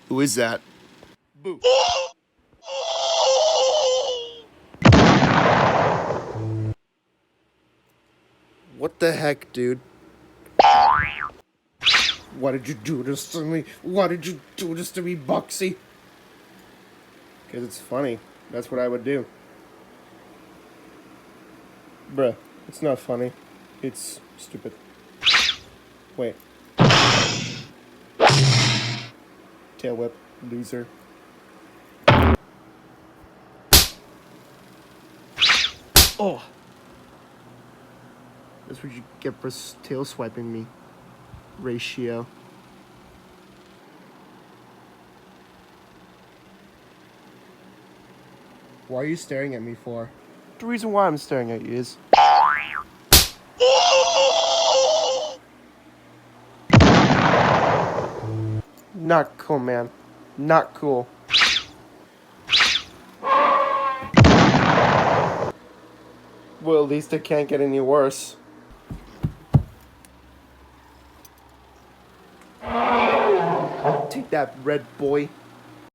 Who is that? Boo. What the heck, dude? Why did you do this to me? Why did you do this to me, Boxy? Because it's funny. That's what I would do. Bruh, it's not funny. It's stupid. Wait. Tail whip, loser. Oh! That's what you get for tail swiping me. Ratio. Why are you staring at me for? The reason why I'm staring at you is... Not cool, man. Not cool. Well, at least it can't get any worse. Take that, red boy.